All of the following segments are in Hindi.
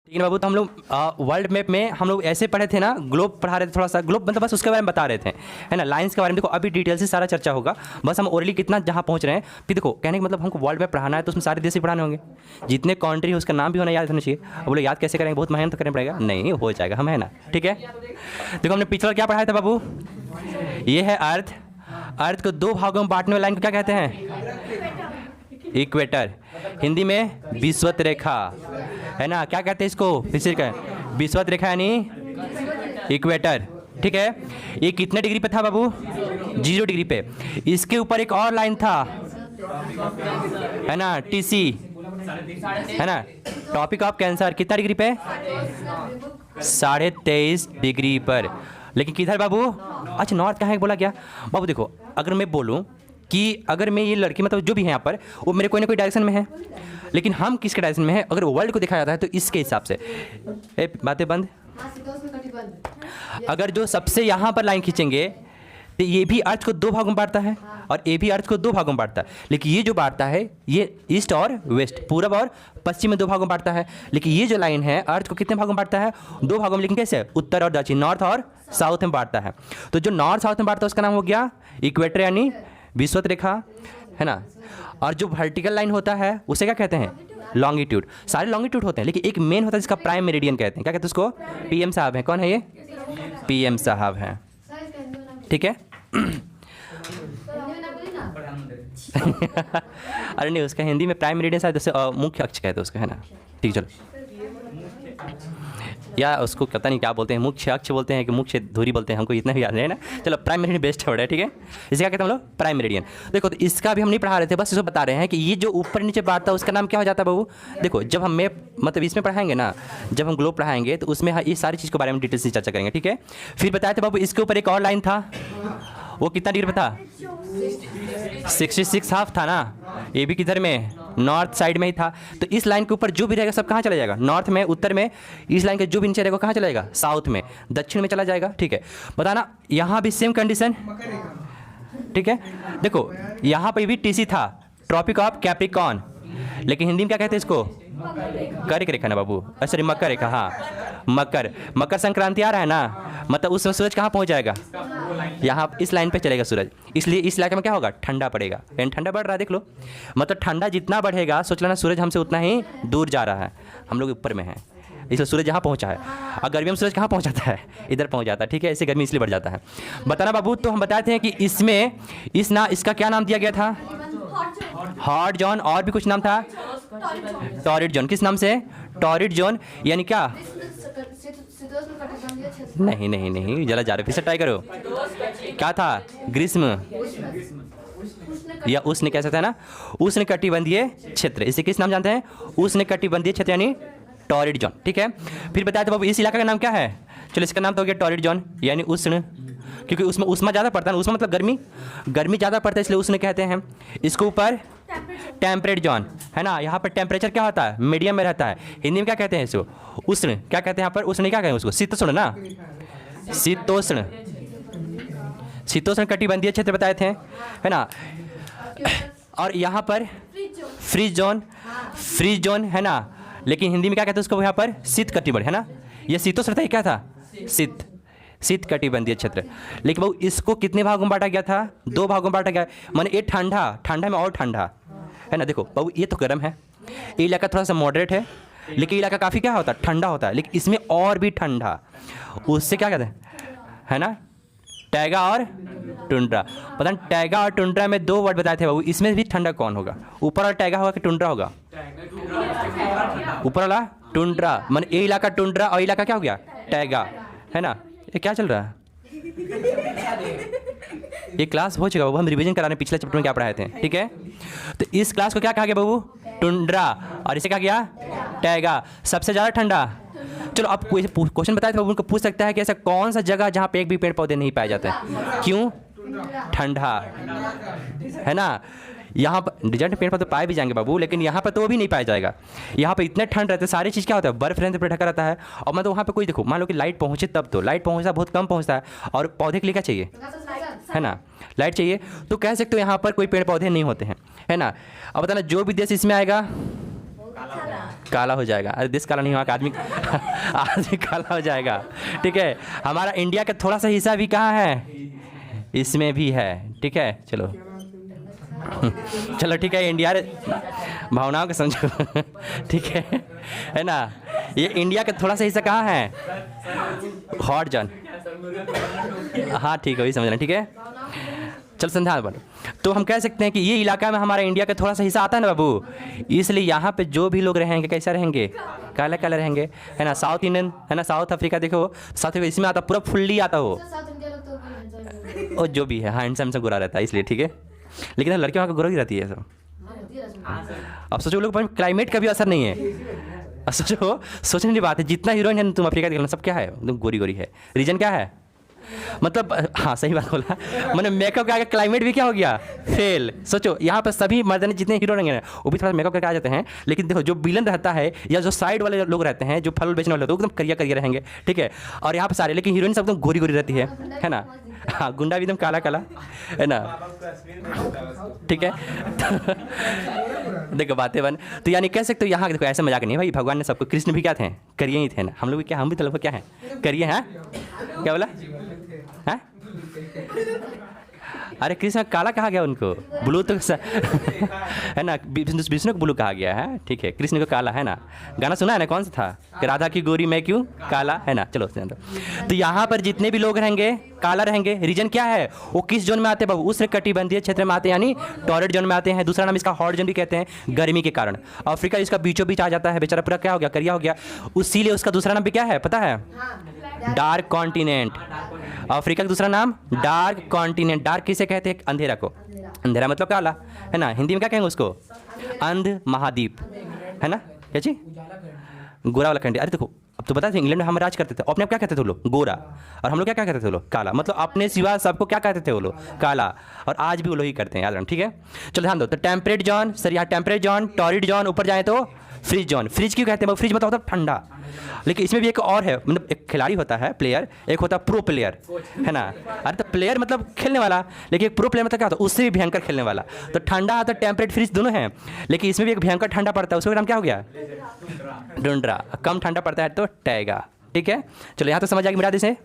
ठीक है बाबू। तो हम लोग वर्ल्ड मैप में हम लोग ऐसे पढ़े थे ना, ग्लोब पढ़ा रहे थे, थोड़ा सा ग्लोब मतलब बस उसके बारे में बता रहे थे, है ना। लाइंस के बारे में देखो अभी डिटेल से सारा चर्चा होगा, बस हम ओरली कितना जहाँ पहुँच रहे हैं। फिर देखो कहने का मतलब हमको वर्ल्ड मैप पढ़ाना है तो उसमें सारे देश ही पढ़ाने होंगे, जितने कंट्री है उसका नाम भी होना याद होना चाहिए। अब बोले याद कैसे करेंगे, बहुत मेहनत तो करना पड़ेगा, नहीं हो जाएगा हम, है ना। ठीक है, देखो हमने पिछला क्या पढ़ाया था बाबू, ये है अर्थ। अर्थ को दो भागों में बांटने वाली लाइन को क्या कहते हैं, इक्वेटर। हिंदी में विषुवत रेखा, है ना। क्या कहते हैं इसको, फिर का विषुवत रेखा यानी इक्वेटर। ठीक है, ये कितने डिग्री पे था बाबू, 0 डिग्री पे। इसके ऊपर एक और लाइन था, है ना, टीसी, है ना, टॉपिक ऑफ कैंसर, कितना डिग्री पे, 23.5 डिग्री पर। लेकिन किधर बाबू, अच्छा नॉर्थ कहाँ है बोला क्या बाबू। देखो अगर मैं बोलूँ कि अगर मैं ये लड़की मतलब जो भी है यहाँ पर वो मेरे कोई ना कोई डायरेक्शन में है, लेकिन हम किसके डायरेक्शन में है, अगर वर्ल्ड को दिखाया जाता है तो इसके हिसाब से बातें बंद। अगर जो सबसे यहाँ पर लाइन खींचेंगे तो ये भी अर्थ को 2 भागों में बांटता है और ये भी अर्थ को 2 भागों में बांटता है, लेकिन ये जो बांटता है ये ईस्ट और वेस्ट, पूरब और पश्चिम में 2 भागों में बांटता है। लेकिन ये जो लाइन है अर्थ को कितने भागों में बांटता है, 2 भागों में। लेकिन कैसे, उत्तर और दक्षिण, नॉर्थ और साउथ में बांटता है। तो जो नॉर्थ साउथ में बांटता है उसका नाम हो गया इक्वेटर यानी विषुवत रेखा, है ना। और जो वर्टिकल लाइन होता है उसे क्या कहते हैं, लॉन्गिट्यूड। सारे लॉन्गिट्यूड होते हैं, लेकिन एक मेन होता है जिसका प्राइम मेरिडियन कहते हैं। क्या कहते हैं उसको, पीएम साहब हैं। कौन है ये, पीएम साहब हैं। ठीक है अरे नहीं, उसका हिंदी में प्राइम मेरिडियन शायद मुख्य अक्ष कहते हैं उसका, है ना। ठीक, चलो, या उसको पता नहीं क्या बोलते हैं, मुख्य अक्ष बोलते हैं कि मुख्य धुरी बोलते हैं, हमको इतना भी याद नहीं है ना। चलो प्राइम मेरिडियन बेस्ट वर्ड है, ठीक है। इसे क्या कहते हैं हम लोग, प्राइम मेरिडियन। देखो तो इसका भी हम नहीं पढ़ा रहे थे, बस इसको बता रहे हैं कि ये जो ऊपर नीचे बांटता है उसका नाम क्या हो जाता है बाबू। देखो जब हम मैप मतलब इसमें पढ़ाएंगे ना, जब हम ग्लोब पढ़ाएंगे तो उसमें ये सारी चीज़ के बारे में डिटेल से चर्चा करेंगे, ठीक है। फिर बताया था बाबू इसके ऊपर एक और लाइन था, वो कितना डिग्री पे था, 66.5 था ना। ये भी किधर में, नॉर्थ साइड में ही था। तो इस लाइन के ऊपर जो भी रहेगा सब कहाँ चला जाएगा, नॉर्थ में, उत्तर में। इस लाइन के जो भी नीचे रहेगा कहाँ चला जाएगा, साउथ में, दक्षिण में चला जाएगा। ठीक है, बताना यहाँ भी सेम कंडीशन। ठीक है, देखो यहाँ पे भी टीसी था, ट्रॉपिक ऑफ कैप्रिकॉर्न, लेकिन हिंदी में क्या कहते हैं इसको, कर्क रेखा ना बाबू, सॉरी मकर रेखा। हाँ मकर संक्रांति आ रहा है ना, मतलब उस समय सूरज कहाँ पहुँच जाएगा, यहाँ इस लाइन पे चलेगा सूरज। इसलिए इस इलाके में क्या होगा, ठंडा पड़ेगा, यानी ठंडा बढ़ रहा है, देख लो। मतलब ठंडा जितना बढ़ेगा सोच लेना सूरज हमसे उतना ही दूर जा रहा है, हम लोग ऊपर में हैं, इसलिए सूरज यहाँ पहुँचा है। और गर्मी में सूरज कहाँ पहुँच जाता है, इधर पहुँच जाता है। ठीक है, इससे गर्मी इसलिए बढ़ जाता है। बताना बाबू, तो हम बताए थे कि इसमें इसका क्या नाम दिया गया था, हॉट जोन, और भी कुछ नाम था, टॉरिड जोन। किस नाम से, टॉरिड जोन, यानी क्या, नहीं जरा जा रहे, फिर से ट्राई करो। क्या था, ग्रीष्म या उष्ण कह सकते हैं ना, उष्ण कटिबंधीय क्षेत्र, इसे किस नाम जानते हैं, उष्ण कटिबंधीय क्षेत्र यानी टॉरिड जोन। ठीक है, फिर बताया तो बाबू इस इलाका का नाम क्या है, चलो इसका नाम तो हो गया टॉरिड जोन यानी उष्ण, क्योंकि उसमें उष्मा ज़्यादा पड़ता है ना, उष्मा मतलब गर्मी ज़्यादा पड़ता है इसलिए उष्ण कहते हैं। इसके ऊपर टेम्परेट जोन, है ना, यहाँ पर टेम्परेचर क्या होता है, मीडियम में रहता है। हिंदी में क्या कहते हैं इसको, उष्ण। क्या कहते हैं यहाँ पर, उष्ण क्या कहते हैं उसको, शीतोष्ण ना, शीतोष्ण कटिबंधीय क्षेत्र बताए थे, है ना। और यहाँ पर फ्रीज जोन, है ना, लेकिन हिंदी में क्या कहते हैं उसको यहाँ पर, शीत कटिबंध, है ना। ये शीतोष्ण था, क्या था, शीत कटिबंधीय क्षेत्र। लेकिन वो इसको कितने भागों में बांटा गया था, 2 भागों में बांटा गया। माने ये ठंडा में और ठंडा, है ना। देखो बाबू ये तो गर्म है, ये इलाका थोड़ा सा मॉडरेट है, लेकिन इलाका काफ़ी क्या होता है, ठंडा होता है। लेकिन इसमें और भी ठंडा, उससे क्या कहते हैं, है ना, टैगा और टुंड्रा। पता नहीं टैगा और टुंड्रा में 2 वर्ड बताए थे बाबू, इसमें भी ठंडा कौन होगा, ऊपर वाला टैगा होगा कि टुंड्रा होगा, ऊपर वाला टुंड्रा। माने ये इलाका टुंड्रा और इलाका क्या हो गया, टैगा, है ना। ये क्या चल रहा है, ये क्लास हो चुका बाबू, हम रिवीजन कराने पिछले चैप्टर में क्या पढ़ाए थे। ठीक है, तो इस क्लास को क्या कहा गया बाबू, टुंड्रा, और इसे क्या किया, टैगा, सबसे ज़्यादा ठंडा। चलो अब कोई क्वेश्चन बताए थे बाबू, उनको पूछ सकता है कि ऐसा कौन सा जगह जहाँ पे एक भी पेड़ पौधे नहीं पाए जाते, क्यों, ठंडा, है ना। यहाँ पर डिजर्ट में पेड़ पौधे पाए भी जाएंगे बाबू, लेकिन यहाँ पर तो वो भी नहीं पाया जाएगा। यहाँ पे इतने ठंड रहते हैं, सारी चीज़ क्या होता है, बर्फ रहने पर ढका रहता है। और मतलब वहाँ पे कोई देखो, मान लो कि लाइट पहुँचे तब, तो लाइट पहुँचता बहुत कम पहुँचता है, और पौधे के लिए क्या चाहिए, है ना, लाइट चाहिए। तो कह सकते हो यहाँ पर कोई पेड़ पौधे नहीं होते हैं, है ना। अब बताना जो भी देश इसमें आएगा, काला हो जाएगा। अरे देश काला नहीं होगा, आदमी आदमी काला हो जाएगा। ठीक है, हमारा इंडिया का थोड़ा सा हिस्सा भी कहाँ है, इसमें भी है। ठीक है, चलो चलो ठीक है, इंडिया भावनाओं को समझो। ठीक है ना, ये इंडिया का थोड़ा सा हिस्सा कहाँ है, हॉट जॉन। हाँ ठीक है, वही समझना। ठीक है, चल संध्या बोलो। तो हम कह सकते हैं कि ये इलाका में हमारा इंडिया का थोड़ा सा हिस्सा आता है ना बाबू, इसलिए यहाँ पे जो भी लोग रहेंगे कैसा रहेंगे, काला काला रहेंगे, है ना। साउथ इंडियन, है ना, साउथ अफ्रीका देखो, साउथ अफ्रीका इसमें आता पूरा फुल्ली आता हो, और जो भी है, हाँ हैंडसम से गोरा रहता है इसलिए। ठीक है, लेकिन लड़कियों वहाँ का गोरा ही रहती है सब। अब सोचो लोग पर क्लाइमेट का भी असर नहीं है। अब सोचो, सोचने की बात है, जितना हीरोइन है तुम अफ्रीका देखना, सब क्या है, एकदम गोरी गोरी है। रीजन क्या है, मतलब हाँ सही बात बोला, मैंने मेकअप का क्लाइमेट भी क्या हो गया, फेल। सोचो यहाँ पर सभी मर्द ने जितने हीरो रहेंगे वो भी थोड़ा मेकअप करके आ जाते हैं, लेकिन देखो जो विलन रहता है या जो साइड वाले लोग रहते हैं, जो फल बेचने वाले, तो एकदम करिया करिया रहेंगे। ठीक है, और यहाँ पर सारे, लेकिन हीरोइन सब एकदम गोरी गोरी रहती है ना। हाँ, गुंडा भी एकदम काला काला, है ना। ठीक है, देखो बातें बन, तो यानी कह सकते हो यहाँ देखो ऐसे मजाक नहीं है भाई, भगवान ने सबको, कृष्ण भी क्या थे, करिए ही थे ना, हम लोग भी क्या, हम भी तो क्या हैं, करिए हैं, क्या बोला है? अरे कृष्ण काला कहा गया उनको, ब्लू तो है ना, विष्णु को ब्लू कहा गया है। ठीक है, कृष्ण को काला, है ना। गाना सुना है ना, कौन सा था, कि राधा की गोरी मैं क्यों काला, है ना। चलो तो यहाँ पर जितने भी लोग रहेंगे काला रहेंगे। रीजन क्या है, वो किस जोन में आते हैं बाबू, उस कटिबंधीय क्षेत्र में आते हैं, यानी टॉरेट जोन में आते हैं। दूसरा नाम इसका हॉट जोन भी कहते हैं, गर्मी के कारण। अफ्रीका इसका बीचों बीच आ जाता है, बेचारा पूरा क्या हो गया, करिया हो गया, उसीलिए उसका दूसरा नाम भी क्या है पता है, डार्क कॉन्टिनेंट। अफ्रीका का दूसरा नाम डार्क कॉन्टिनेंट। डार्क किसे कहते हैं, अंधेरा को, अंधेरा मतलब काला, है ना। हिंदी में क्या कहेंगे उसको, अंध महाद्वीप, है ना, क्या चीज, गोरा वाला कंट्री। अरे देखो अब तो बता थे, इंग्लैंड में हम राज करते थे, अपने आप क्या कहते थे वो लोग, गोरा, और हम लोग क्या कहते थे वो लोग, काला। मतलब अपने सिवा सबको क्या कहते थे वो लोग, काला, और आज भी वो लोग ही करते हैं, याद रखना। ठीक है, चलो ध्यान दो। तो टेम्परेट जोन, सर यहाँ टेम्परेट जोन, टॉरिड जोन, ऊपर जाए तो फ्रिज जोन। फ्रिज क्यों कहते हैं, फ्रिज मतलब होता है ठंडा। लेकिन इसमें भी एक और है, मतलब एक खिलाड़ी होता है, प्लेयर, एक होता है प्रो प्लेयर, है ना। अरे तो प्लेयर मतलब खेलने वाला, लेकिन एक प्रो प्लेयर मतलब क्या होता है, उससे भी भयंकर खेलने वाला। तो ठंडा आता है, टेम्परेट फ्रिज दोनों हैं, लेकिन इसमें भी एक भयंकर ठंडा पड़ता है, उसका नाम क्या हो गया, टुंड्रा। कम ठंडा पड़ता है तो टैगा। ठीक है, चलो यहाँ तो समझ आएगी, मिला दे से।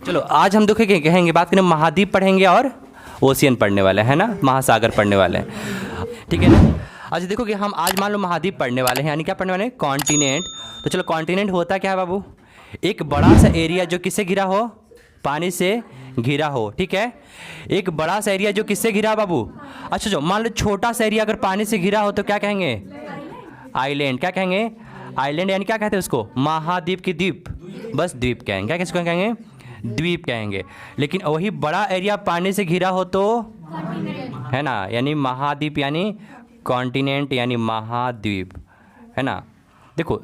चलो आज हम देखेंगे, कहेंगे बात करें, महाद्वीप पढ़ेंगे और ओशियन पढ़ने वाले हैं ना, महासागर पढ़ने वाले हैं। ठीक है ना। अच्छा देखो कि हम आज मान लो महाद्वीप पढ़ने वाले हैं, यानी क्या पढ़ने वाले हैं, कॉन्टिनेंट। तो चलो कॉन्टिनेंट होता क्या है बाबू, एक बड़ा सा एरिया जो किससे घिरा हो, पानी से घिरा हो। ठीक है, एक बड़ा सा एरिया जो किससे घिरा बाबू। अच्छा जो मान लो छोटा सा एरिया अगर पानी से घिरा हो तो क्या कहेंगे, आइलैंड। क्या कहेंगे, आइलैंड, यानी क्या कहते हैं उसको, महाद्वीप की द्वीप, बस द्वीप कहेंगे। क्या किसको कहेंगे, द्वीप कहेंगे। लेकिन वही बड़ा एरिया पानी से घिरा हो तो, है ना, यानी महाद्वीप, यानी कॉन्टिनेंट, यानी महाद्वीप, है ना। देखो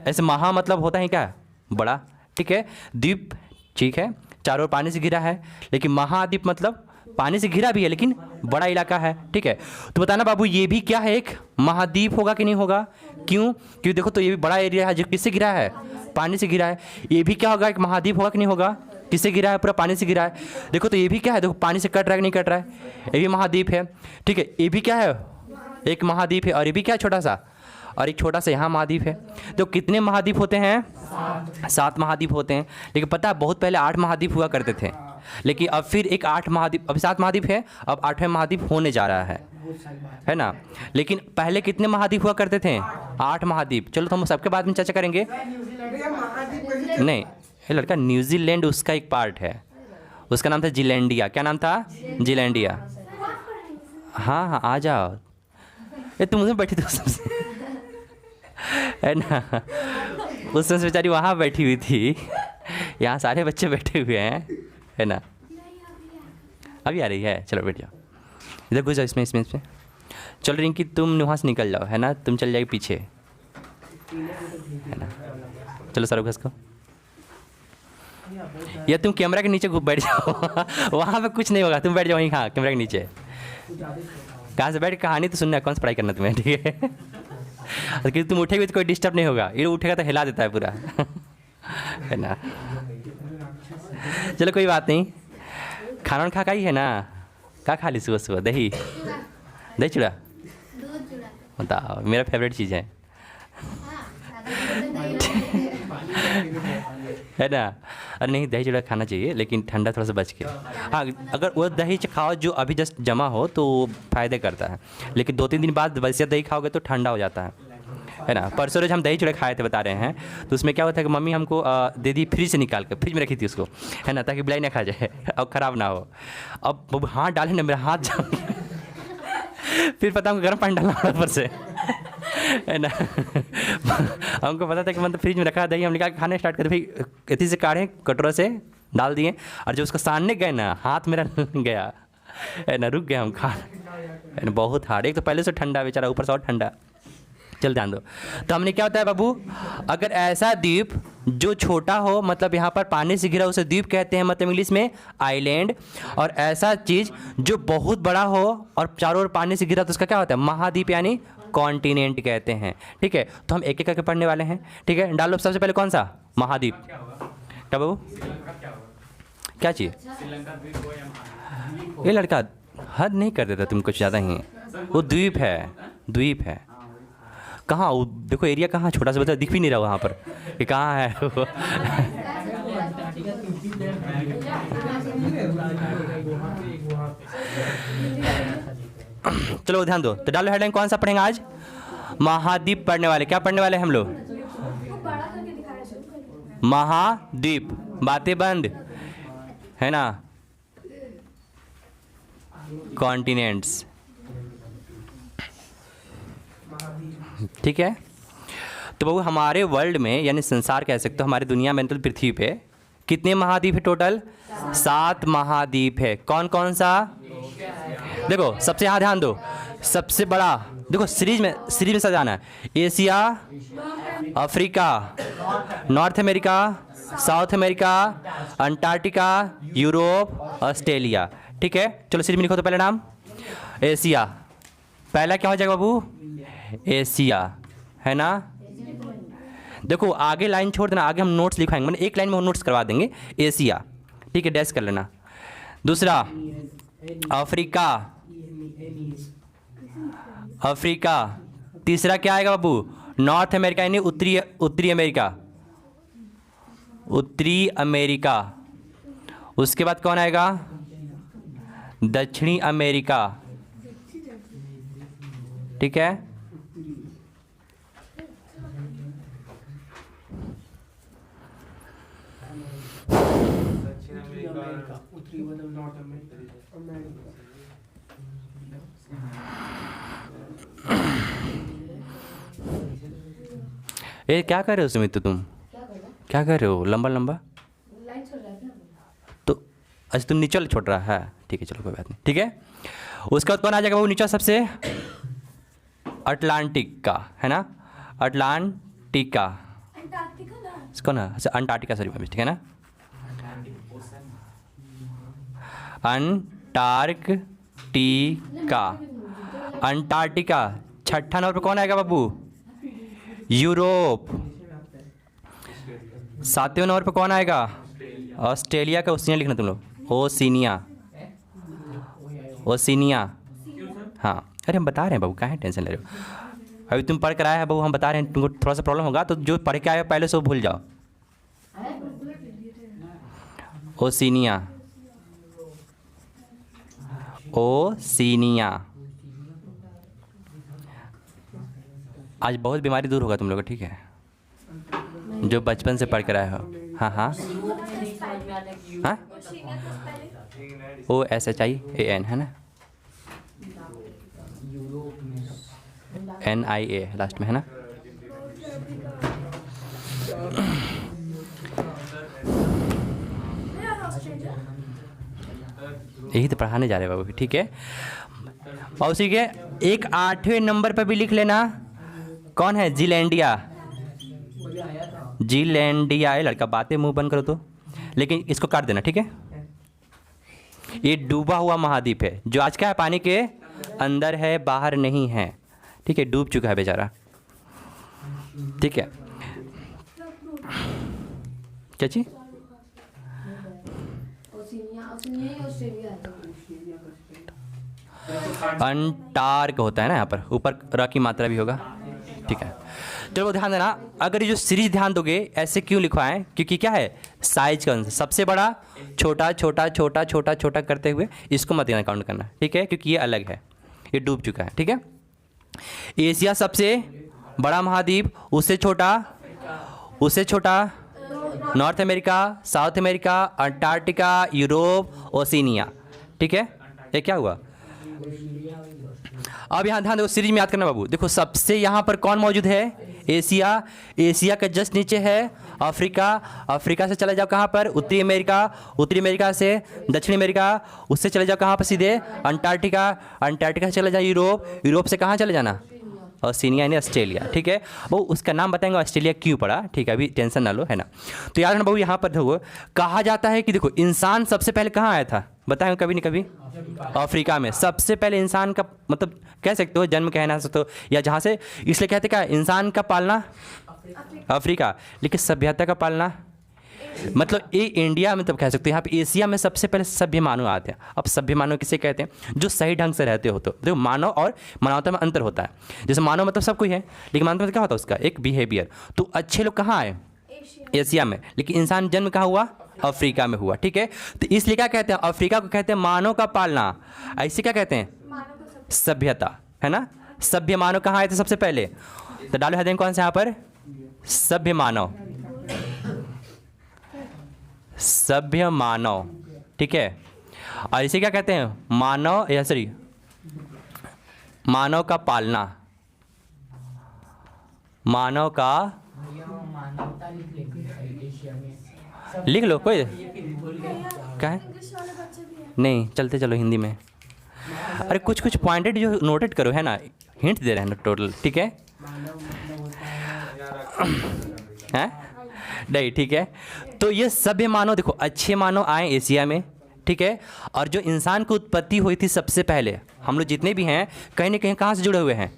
ऐसे महा मतलब होता है क्या, बड़ा। ठीक है, द्वीप ठीक है, चारों ओर पानी से घिरा है, लेकिन महाद्वीप मतलब पानी से घिरा भी है लेकिन बड़ा इलाका है। ठीक है, तो बताना बाबू ये भी क्या है, एक महाद्वीप होगा कि नहीं होगा। क्यों, क्योंकि देखो तो ये भी बड़ा एरिया है जो किससे घिरा है, पानी से घिरा है। ये भी क्या होगा, एक महाद्वीप होगा कि नहीं होगा, किससे घिरा है, पूरा पानी से घिरा है। देखो तो ये भी क्या है, देखो पानी से कट रहा है कि नहीं कट रहा है, ये भी महाद्वीप है। ठीक है, ये भी क्या है, एक महाद्वीप है, और ये भी क्या है, छोटा सा, और एक छोटा सा यहाँ महाद्वीप है। तो कितने महाद्वीप होते हैं, 7 महाद्वीप होते हैं। लेकिन पता है बहुत पहले 8 महाद्वीप हुआ करते थे, लेकिन अब फिर एक 8 महाद्वीप, अब 7 महाद्वीप है, अब 8वें महाद्वीप होने जा रहा है ना। लेकिन पहले कितने महाद्वीप हुआ करते थे, 8 महाद्वीप। चलो तो हम सबके बाद में चर्चा करेंगे। नहीं ये लड़का, न्यूजीलैंड उसका एक पार्ट है, उसका नाम था जिलैंडिया। क्या नाम था, जिलैंडिया। हाँ हाँ आ जाओ, ये तुम मुझे बैठी थी उस समय है ना, उस समय बेचारी वहाँ बैठी हुई थी, यहाँ सारे बच्चे बैठे हुए हैं, है ना। अभी आ रही है, चलो बैठ जाओ, इधर घुस जाओ, इसमें चलो रिंकी तुम वहाँ से निकल जाओ, है ना, तुम चल जाएगी पीछे, है ना। चलो सर घुस को, या तुम कैमरा के नीचे बैठ जाओ वहाँ पे कुछ नहीं होगा, तुम बैठ जाओ वहीं, हाँ कैमरा के नीचे। कहाँ से बैठ, कहानी तो सुनना है, कौन सा पढ़ाई करना तुम्हें, ठीक है क्योंकि तुम उठेगी तो कोई डिस्टर्ब नहीं होगा, ये उठेगा तो हिला देता है पूरा है ना। चलो कोई बात नहीं, खाना खा खाई है ना? क्या खा ली सुबह सुबह? दही, दही चूड़ा। दूध चूड़ा। बताओ, मेरा फेवरेट चीज़ है। हाँ, है ना? अरे नहीं, दही चूड़ा खाना चाहिए लेकिन ठंडा थोड़ा सा बच के। हाँ, अगर वो दही खाओ जो अभी जस्ट जमा हो तो फ़ायदे करता है, लेकिन 2-3 दिन बाद वैसे दही खाओगे तो ठंडा हो जाता है ना? परसों रोज हम दही चूड़ा खाए थे, बता रहे हैं, तो उसमें क्या होता है कि मम्मी हमको दे दी फ्रिज से निकाल कर, फ्रिज में रखी थी उसको, है ना, ताकि बिलाई ना खा जाए और ख़राब ना हो। अब वो हाथ डाले ना, मेरा हाथ जम गया। फिर पता हमको गर्म पानी डालना पड़ा ऊपर से, है ना। हमको पता था कि मतलब फ्रिज में रखा दही, हम निकाल के खाने स्टार्ट करते, फिर इतनी से काढ़े कटोरा से डाल दिए, और जब उसको सानने गए ना, हाथ मेरा गया, है ना, रुक गया हम खा, है ना। बहुत हार्ड, एक तो पहले से ठंडा बेचारा, ऊपर से और ठंडा। चल ध्यान दो। तो हमने क्या होता है बाबू, अगर ऐसा द्वीप जो छोटा हो, मतलब यहाँ पर पानी से घिरा, उसे द्वीप कहते हैं, मतलब इंग्लिश में आइलैंड। और ऐसा चीज़ जो बहुत बड़ा हो और चारों ओर पानी से घिरा, तो उसका क्या होता है? महाद्वीप यानी कॉन्टिनेंट कहते हैं। ठीक है, तो हम एक एक करके पढ़ने वाले हैं। ठीक है, डालो सबसे पहले कौन सा? महाद्वीप। क्या बाबू? क्या चीज़? ये लड़का हद नहीं कर देता तुम कुछ ज़्यादा ही। वो द्वीप है, द्वीप है। कहाँ वो? देखो एरिया कहाँ, छोटा सा बच्चा दिख भी नहीं रहा वहाँ पर कि कहाँ है वो। चलो ध्यान दो, तो डालो हेडलाइन, कौन सा पढ़ेंगे आज? महाद्वीप पढ़ने वाले। क्या पढ़ने वाले हम लोग? महाद्वीप। बातें बंद, है ना। कॉन्टिनेंट्स, ठीक है। तो बाबू हमारे वर्ल्ड में, यानी संसार कह सकते हो, हमारी दुनिया में, मतलब पृथ्वी पे कितने महाद्वीप है टोटल? 7 महाद्वीप है। कौन कौन सा? देखो सबसे, यहाँ ध्यान दो, सबसे बड़ा देखो, सीरीज में सजाना है। Asia, Africa, north America, south America, Antarctica, Europe, Australia. ठीक है, चलो सीरीज में लिखो तो पहले नाम एशिया। पहला क्या हो जाएगा बाबू? एशिया, है ना। देखो आगे लाइन छोड़ देना, आगे हम नोट्स लिखाएंगे, मतलब एक लाइन में हम नोट्स करवा देंगे। एशिया, ठीक है, डैश कर लेना। दूसरा अफ्रीका, अफ्रीका। तीसरा क्या आएगा बाबू? नॉर्थ अमेरिका यानी उत्तरी अमेरिका, उत्तरी अमेरिका। उसके बाद कौन आएगा? दक्षिणी अमेरिका, ठीक है। ये क्या कर रहे हो सुमित? तुम क्या कर रहे हो? लंबा लंबा तो, अच्छा तुम नीचे छोड़ रहा है, ठीक है, चलो कोई बात नहीं, ठीक है। उसके बाद कौन आ जाएगा वो नीचे सबसे? अटलांटिक का, है ना, अटलांटिका, इसको ना, अच्छा अंटार्कटिका, सॉरी, ठीक है ना, अंटार्कटिका, अंटार्कटिका। छठा नंबर पर कौन आएगा बाबू? यूरोप। 7वें नंबर पर कौन आएगा? ऑस्ट्रेलिया का ओशिनिया लिखना तुम लोग, ओशिनिया, ओशिनिया। हाँ, अरे हम बता रहे हैं बाबू, काहे टेंशन ले रहे हो? अभी तुम पढ़ कर आए हैं बाबू, हम बता रहे हैं, तुमको थोड़ा सा प्रॉब्लम होगा, तो जो पढ़ के आए हो पहले से वो भूल जाओ। Oceania, Oceania. आज बहुत बीमारी दूर होगा तुम लोग, ठीक है, जो बचपन से पढ़ कर आए हो। हाँ हाँ हाँ, OSHIAN, है ना, NIA लास्ट में, है ना। यही तो पढ़ाने जा रहे हैं बाबू, ठीक है। और उसी के एक 8वें नंबर पर भी लिख लेना, कौन है? Zealandia, Zealandia. ये लड़का बातें मुंह बंद करो तो, लेकिन इसको काट देना, ठीक है। ये डूबा हुआ महाद्वीप है, जो आज क्या है? पानी के अंदर है, बाहर नहीं है, ठीक है, डूब चुका है बेचारा, ठीक है। क्या चीज? अंटार्क होता है ना यहाँ पर, ऊपर र की मात्रा भी होगा, ठीक है। चलो ध्यान देना, अगर ये जो सीरीज ध्यान दोगे ऐसे क्यों लिखवा है, क्योंकि क्या है साइज का सबसे बड़ा छोटा छोटा छोटा छोटा छोटा करते हुए इसको मत देना काउंट करना, ठीक है, क्योंकि ये अलग है, ये डूब चुका है, ठीक है। एशिया सबसे बड़ा महाद्वीप, उससे छोटा north America, south America, Antarctica, Europe, Oceania, ठीक है। ये क्या हुआ, अब यहाँ ध्यान दो, सीरीज में याद करना बाबू। देखो सबसे यहाँ पर कौन मौजूद है, एशिया, एशिया के जस्ट नीचे है अफ्रीका, अफ्रीका से चले जाओ कहाँ पर, उत्तरी अमेरिका, उत्तरी अमेरिका से दक्षिण अमेरिका, उससे चले जाओ कहाँ पर सीधे अंटार्कटिका, अंटार्कटिका से चले जाओ यूरोप, यूरोप से कहाँ चले जाना, ओशिनिया यानी ऑस्ट्रेलिया, ठीक है। वो उसका नाम बताएंगे ऑस्ट्रेलिया क्यों पड़ा, ठीक है, अभी टेंशन ना लो, है ना। तो याद रखना बाबू, यहाँ पर देखो कहा जाता है कि देखो इंसान सबसे पहले कहाँ आया था, बताएंगे कभी नहीं कभी, अफ्रीका में सबसे पहले इंसान का मतलब कह सकते हो जन्म कहना सकते हो, या जहाँ से इसलिए कहते क्या इंसान का पालना अफ्रीका, लेकिन सभ्यता का पालना मतलब ये इंडिया में तब कह सकते हो, यहाँ पे एशिया में सबसे पहले सभ्य मानव आते हैं। अब सभ्य मानव किसे कहते हैं, जो सही ढंग से रहते हो, तो देखो मानव और मानवता में अंतर होता है। जैसे मानव मतलब सब कोई है, लेकिन मानवता में क्या होता है उसका एक बिहेवियर। तो अच्छे लोग कहाँ आए, एशिया में, लेकिन इंसान जन्म कहाँ हुआ, अफ्रीका में हुआ, ठीक है। तो इसलिए क्या कहते हैं, अफ्रीका को कहते हैं मानव का पालना, ऐसे क्या कहते हैं सभ्यता, है ना। सभ्य मानव कहाँ आए थे सबसे पहले, तो डालो हेडिंग कौन सा यहाँ पर, सभ्य मानव, सभ्य मानव, ठीक है। और इसे क्या कहते हैं, मानव या सॉरी मानव का पालना, मानव का, लिख लो कोई क्या है, नहीं चलते चलो हिंदी में। अरे कुछ कुछ पॉइंटेड जो नोटेड करो, है ना, हिंट दे रहे हैं ना टोटल, ठीक है हैं नहीं, ठीक है। तो ये सभ्य मानव देखो अच्छे मानव आए एशिया में, ठीक है। और जो इंसान की उत्पत्ति हुई थी सबसे पहले, हम लोग जितने भी हैं कहीं ना कहीं कहाँ से जुड़े हुए हैं,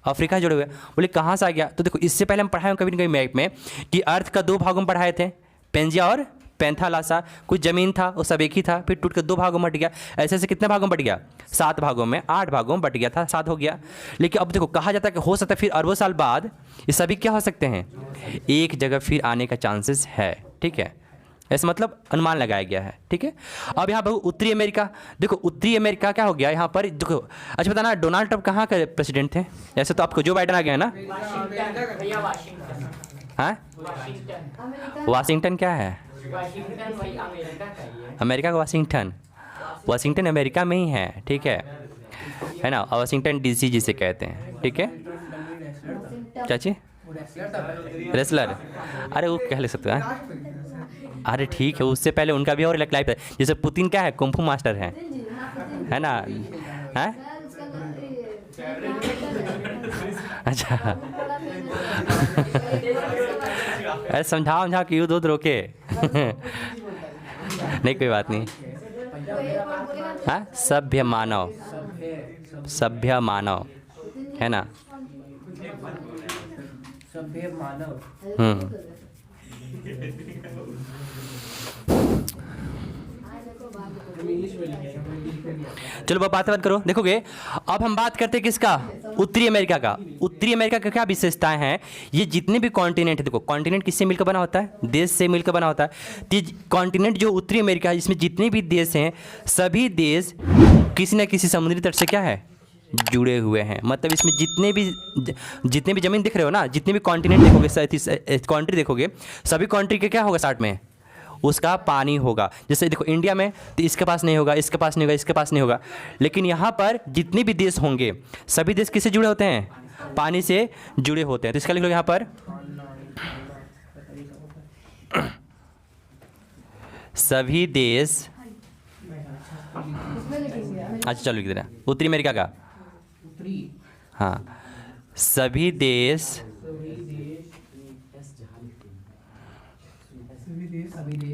अफ्रीका से जुड़े हुए। बोले कहाँ से आ गया, तो देखो इससे पहले हम पढ़ाए कभी ना कभी मैप में कि अर्थ का दो भागों में पढ़ाए थे, पेंजिया और पैंथालासा। कुछ ज़मीन था वो सब एक ही था, फिर टूट कर दो भागों में बट गया, ऐसे ऐसे कितने भागों में बट गया, 7 भागों में, 8 भागों में बट गया था, 7 हो गया। लेकिन अब देखो कहा जाता है कि हो सकता है फिर अरबों साल बाद ये सभी क्या हो सकते हैं, एक जगह फिर आने का चांसेस है, ठीक है। ऐसे मतलब अनुमान लगाया गया है, ठीक है। अब यहाँ पर उत्तरी अमेरिका, देखो उत्तरी अमेरिका क्या हो गया यहाँ पर, देखो अच्छा बताना डोनाल्ड ट्रंप कहाँ के प्रेसिडेंट थे, ऐसे तो आपको जो बाइडन आ गया है ना, हाँ वाशिंगटन क्या है, अमेरिका का वाशिंगटन, वाशिंगटन अमेरिका में ही है, ठीक है ना, वाशिंगटन डीसी जिसे कहते हैं, ठीक है। चाची रेसलर, अरे वो कह ले सकते हैं, अरे ठीक है, उससे पहले उनका भी और एक लाइफ है, जैसे पुतिन क्या है कुंफू मास्टर है ना, है अच्छा अरे समझाओ कि युद्ध रोके नहीं कोई बात नहीं, हाँ सभ्य मानव, सभ्य मानव है ना, सभ्य मानव। चलो बात करो, देखोगे अब हम बात करते हैं किसका, उत्तरी अमेरिका का। उत्तरी अमेरिका का क्या विशेषताएं हैं, ये जितने भी कॉन्टिनेंट है, देखो कॉन्टिनेंट किससे मिलकर बना होता है, देश से मिलकर बना होता है। तो कॉन्टिनेंट जो उत्तरी अमेरिका है इसमें जितने भी देश हैं सभी देश किसी न किसी समुद्री तट से क्या है जुड़े हुए हैं। मतलब इसमें जितने भी ज़मीन दिख रहे हो ना, जितने भी कॉन्टिनेंट देखोगे, कंट्री देखोगे, सभी कंट्री के क्या होगा साथ में उसका पानी होगा। जैसे देखो इंडिया में तो इसके पास नहीं होगा, इसके पास नहीं होगा, इसके पास नहीं होगा, लेकिन यहाँ पर जितने भी देश होंगे सभी देश किससे जुड़े होते हैं, पानी से जुड़े होते हैं। तो इसका लिख लो यहाँ पर सभी देश, अच्छा चलो लिख देना उत्तरी अमेरिका का, हाँ सभी देश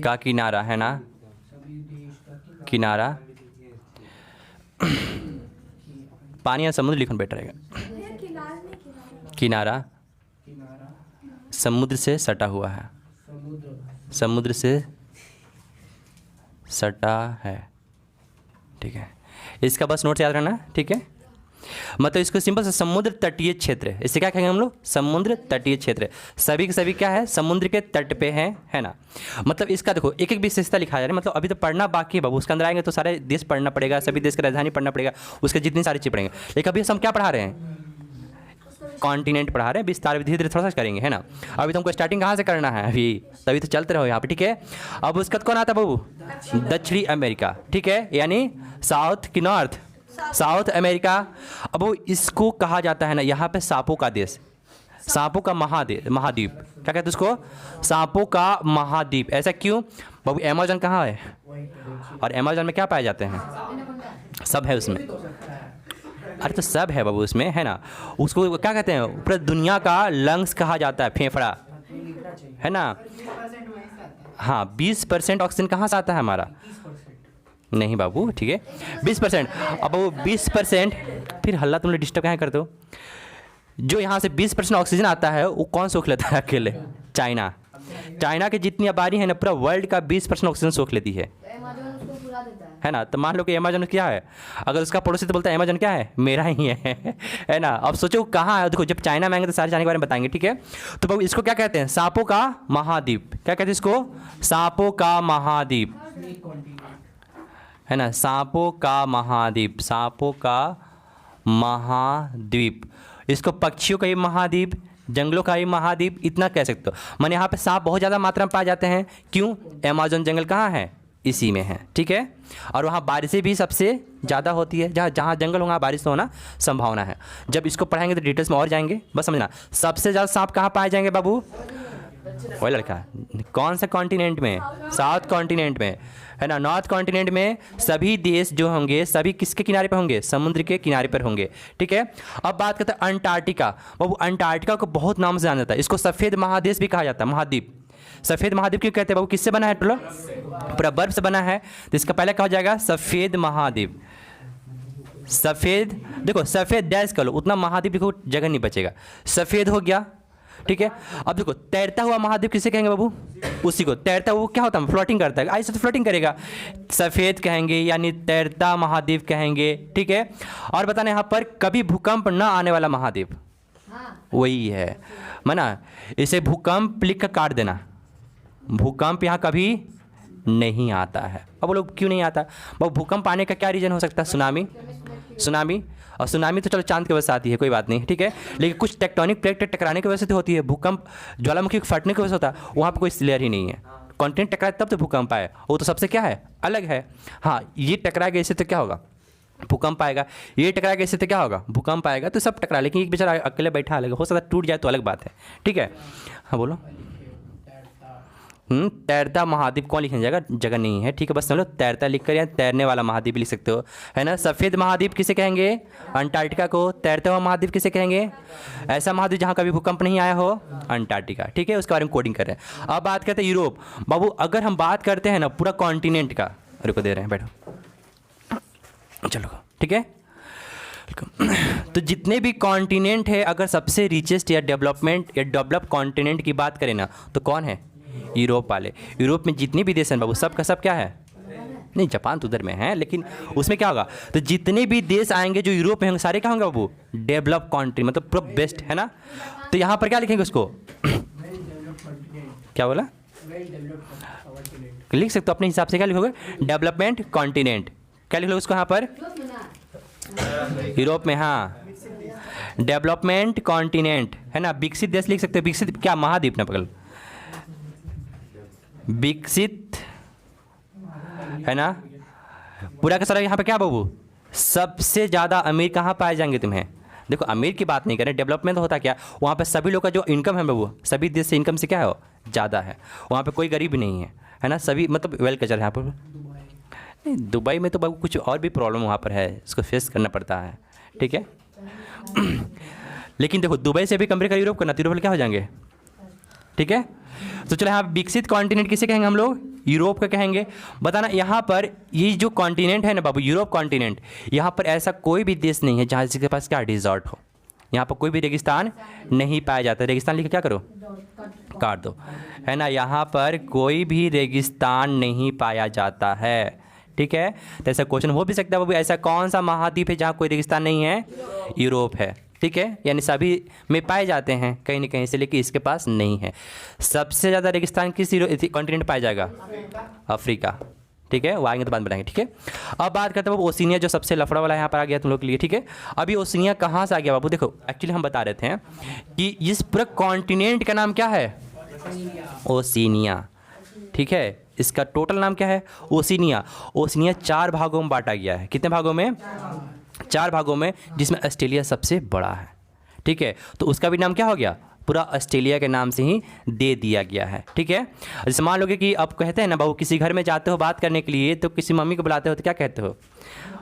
का किनारा है ना, किनारा पानी या समुद्र लिखना बेटर रहेगा, किनारा समुद्र से सटा हुआ है, समुद्र से सटा है, ठीक है। इसका बस नोट याद रखना, ठीक है। मतलब इसको सिंपल से समुद्र तटीय क्षेत्र, इससे क्या कहेंगे हम लोग, समुद्र तटीय क्षेत्र। सभी के सभी क्या है, समुद्र के तट पे हैं, है ना। मतलब इसका देखो एक एक विशेषता लिखा जा रहा है, मतलब अभी तो पढ़ना बाकी है बाबू, उसके अंदर आएंगे तो सारे देश पढ़ना पड़ेगा, सभी देश की राजधानी पढ़ना पड़ेगा, उसके जितनी सारी चीज़ पढ़ेंगे। लेकिन अभी हम क्या पढ़ा रहे हैं, कॉन्टिनेंट पढ़ा रहे हैं, विस्तार धीरे धीरे थोड़ा सा करेंगे, है ना। अभी तुमको स्टार्टिंग कहाँ से करना है, अभी तभी तो चलते रहो यहाँ पे, ठीक है। अब उसका कौन आता है बाबू, दक्षिणी अमेरिका, ठीक है, यानी साउथ की नॉर्थ, साउथ अमेरिका। अब वो इसको कहा जाता है ना यहाँ पे सांपों का देश, सांपों का महाद्वीप, क्या कहते हैं उसको, सांपों का महाद्वीप। ऐसा क्यों बाबू, अमेज़न कहाँ है, और अमेज़न में क्या पाए जाते हैं, सब है उसमें, अरे तो सब है बाबू उसमें, है ना। उसको क्या कहते हैं, पूरा दुनिया का लंग्स कहा जाता है, फेफड़ा, है ना। हाँ 20% ऑक्सीजन कहाँ से आता है हमारा, नहीं बाबू, ठीक है 20%। अब वो 20%, फिर हल्ला तुम लोग डिस्टर्ब कहाँ करते हो। जो यहाँ से 20% ऑक्सीजन आता है वो कौन सोख लेता है अकेले, चाइना। चाइना की जितनी आबादी है ना, पूरा वर्ल्ड का 20% ऑक्सीजन सोख लेती है ना। तो मान लो कि अमेज़न क्या है, अगर उसका पड़ोसी तो बोलता है अमेज़न क्या है, मेरा ही है ना। अब सोचो कहाँ है, देखो जब चाइना में आएंगे तो सारे चाइना के बारे में बताएंगे, ठीक है। तो बाबू इसको क्या कहते हैं, सांपों का महाद्वीप, क्या कहते हैं इसको, सांपों का महाद्वीप, है ना, सांपों का महाद्वीप, सांपों का महाद्वीप। इसको पक्षियों का ही महाद्वीप, जंगलों का ही महाद्वीप, इतना कह सकते हो। माने यहाँ पे सांप बहुत ज़्यादा मात्रा में पाए जाते हैं, क्यों, अमेज़न जंगल कहाँ है, इसी में है, ठीक है। और वहाँ बारिशें भी सबसे ज़्यादा होती है, जहाँ जहाँ जंगल होगा बारिश तो होना संभावना है। जब इसको पढ़ाएंगे तो डिटेल्स में और जाएंगे, बस समझना। सबसे ज़्यादा सांप कहाँ पाए जाएंगे बाबू, वही लड़का, कौन सा कॉन्टिनेंट में, साउथ कॉन्टिनेंट में, है ना। नॉर्थ कॉन्टिनेंट में सभी देश जो होंगे सभी किसके किनारे पर होंगे, समुद्र के किनारे पर होंगे, ठीक है। अब बात करते हैं अंटार्कटिका। बाबू अंटार्कटिका को बहुत नाम से जाना जाता है, इसको सफ़ेद महादेश भी कहा जाता है, महाद्वीप। सफ़ेद महाद्वीप क्यों कहते हैं बाबू, किससे बना है, टोलो पूरा बर्फ से बना है, तो इसका पहले कहा जाएगा सफ़ेद महाद्वीप। सफ़ेद, देखो सफ़ेद डैश कर लो, उतना महाद्वीप देखो जगह नहीं बचेगा, सफ़ेद हो गया, ठीक है। अब देखो तैरता हुआ महाद्वीप किसे कहेंगे बाबू, उसी को तैरता हुआ क्या होता है, फ्लोटिंग करता है, ऐसे तो फ्लोटिंग करेगा, सफ़ेद कहेंगे यानी तैरता महाद्वीप कहेंगे, ठीक है। और बताना यहाँ पर कभी भूकंप न आने वाला महाद्वीप, वही है मना, इसे भूकंप लिख कर काट देना, भूकंप यहाँ कभी नहीं आता है। अब वो लोग क्यों नहीं आता, वो भूकंप आने का क्या रीज़न हो सकता है, सुनामी, सुनामी। और सुनामी तो चलो चांद की वजह से आती है, कोई बात नहीं, ठीक है। लेकिन कुछ टेक्टोनिक प्लेट टकराने की वजह से तो होती है, भूकंप ज्वालामुखी फटने की वजह से होता है, वहाँ पर कोई लेयर ही नहीं है, कॉन्टिनेंट टकराए तब तो भूकंप आए, वो तो सबसे क्या है, अलग है। हाँ ये टकराएगा इससे तो क्या होगा, भूकंप आएगा, ये टकराएगा इससे तो क्या होगा, भूकंप आएगा, तो सब टकरा, लेकिन एक बेचारा अकेले बैठा अलग, हो सकता है टूट जाए तो अलग बात है, ठीक है। हाँ बोलो, तैरता महाद्वीप कौन लिखने जाएगा, जगह नहीं है, ठीक है। बस समझ लो तैरता लिख कर या तैरने वाला महाद्वीप लिख सकते हो, है ना। सफ़ेद महाद्वीप किसे कहेंगे, अंटार्कटिका को। तैरता हुआ महाद्वीप किसे कहेंगे, ऐसा महाद्वीप जहाँ कभी भूकंप नहीं आया हो, अंटार्कटिका, ठीक है। उसके बारे में कोडिंग कर रहे हैं। अब बात करते हैं यूरोप। बाबू अगर हम बात करते हैं ना पूरा कॉन्टिनेंट का, रुको दे रहे हैं, बैठो चलो, ठीक है। तो जितने भी कॉन्टिनेंट है, अगर सबसे रिचेस्ट या डेवलप कॉन्टिनेंट की बात करें ना, तो कौन है, यूरोप वाले। यूरोप में जितने भी देश हैं बाबू, सब का सब क्या है, नहीं जापान तो उधर में है, लेकिन उसमें क्या होगा, तो जितने भी देश आएंगे जो यूरोप में होंगे सारे क्या होंगे बाबू, डेवलप कंट्री, मतलब पूरा बेस्ट, है ना। तो यहाँ पर क्या लिखेंगे उसको, क्या बोला, लिख सकते हो अपने हिसाब से, क्या लिखोगे, डेवलपमेंट कॉन्टिनेंट, क्या लिख लो उसको यहाँ पर, यूरोप में, हाँ डेवलपमेंट कॉन्टिनेंट, है ना। विकसित देश लिख सकते हो, विकसित क्या, महाद्वीप ना पकड़, विकसित, है ना। पूरा का सारा यहाँ पे क्या बाबू, सबसे ज़्यादा अमीर कहाँ पाए जाएंगे तुम्हें, देखो अमीर की बात नहीं करें, डेवलपमेंट तो होता क्या, वहाँ पे सभी लोग का जो इनकम है बाबू, सभी देश से इनकम से क्या है ज़्यादा है, वहाँ पे कोई गरीब नहीं है ना, सभी मतलब वेल कल्चर है यहाँ पर। नहीं दुबई में तो बाबू कुछ और भी प्रॉब्लम वहाँ पर है, इसको फेस करना पड़ता है, ठीक है। लेकिन देखो दुबई से भी कंपेयर कर यूरोप करना, तो यूरोप क्या हो जाएंगे, ठीक है। तो चलो यहाँ विकसित कॉन्टिनेंट किसे कहेंगे हम लोग, यूरोप का कहेंगे। बताना यहाँ पर ये जो कॉन्टिनेंट है ना बाबू, यूरोप कॉन्टिनेंट, यहाँ पर ऐसा कोई भी देश नहीं है जहाँ जिसके पास क्या डिजर्ट हो, यहाँ पर कोई भी रेगिस्तान नहीं पाया जाता। रेगिस्तान लिख के क्या करो, काट दो, है ना। यहाँ पर कोई भी रेगिस्तान नहीं पाया जाता है, ठीक है। तो ऐसा क्वेश्चन हो भी सकता है, वो भी ऐसा कौन सा महाद्वीप है जहाँ कोई रेगिस्तान नहीं है, यूरोप है, ठीक है। यानी सभी में पाए जाते हैं कहीं ना कहीं से, लेकिन इसके पास नहीं है। सबसे ज़्यादा रेगिस्तान किस कॉन्टिनेंट पाया जाएगा, अफ्रीका, ठीक है। वो आएंगे तो बाद में बताएंगे, ठीक है। अब बात करते हैं बाबू ओशिनिया, जो सबसे लफड़ा वाला यहाँ पर आ गया तुम लोग के लिए, ठीक है। अभी ओशिनिया कहाँ से आ गया बाबू, देखो एक्चुअली हम बता रहे थे कि इस पूरे कॉन्टिनेंट का नाम क्या है, ओशिनिया, ठीक है। इसका टोटल नाम क्या है, ओशिनिया। ओशिनिया 4 भागों में बांटा गया है। कितने भागों में, 4 भागों में, जिसमें ऑस्ट्रेलिया सबसे बड़ा है, ठीक है। तो उसका भी नाम क्या हो गया, पूरा ऑस्ट्रेलिया के नाम से ही दे दिया गया है, ठीक है। जैसे मान लोगे कि अब कहते हैं ना बाबू, किसी घर में जाते हो बात करने के लिए, तो किसी मम्मी को बुलाते हो तो क्या कहते हो,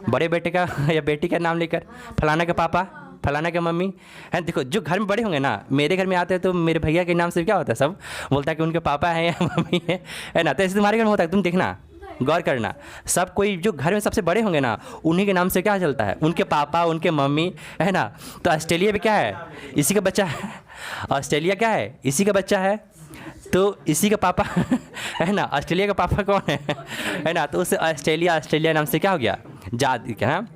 बड़े बेटे का या बेटी का नाम लेकर, फलाना के पापा, फलाना के मम्मी, है। देखो जो घर में बड़े होंगे ना, मेरे घर में आते हैं तो मेरे भैया के नाम से क्या होता है, सब बोलता है कि उनके पापा हैं या मम्मी है ना। तो ऐसे तुम्हारे घर में होता है, तुम देखना, गौर करना, सब कोई जो घर में सबसे बड़े होंगे ना, उन्हीं के नाम से क्या चलता है, उनके पापा, उनके मम्मी, है ना। तो ऑस्ट्रेलिया भी क्या है, इसी का बच्चा है। ऑस्ट्रेलिया क्या है, इसी का बच्चा है, तो इसी का पापा है ना। ऑस्ट्रेलिया का पापा कौन है ना। तो उस ऑस्ट्रेलिया नाम से क्या हो गया, जाद क्या।